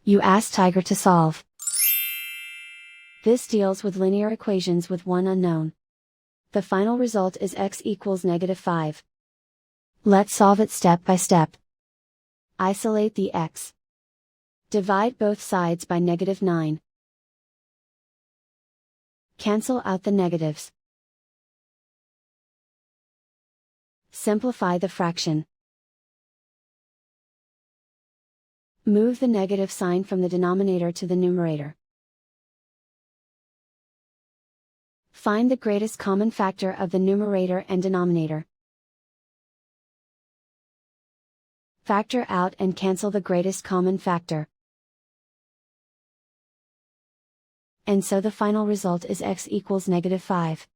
You ask Tiger to solve. This deals with linear equations with one unknown. The final result is x equals -5. Let's solve it step by step. Isolate the x. Divide both sides by -9. Cancel out the negatives. Simplify the fraction. Move the negative sign from the denominator to the numerator. Find the greatest common factor of the numerator and denominator. Factor out and cancel the greatest common factor. And so the final result is x equals -5.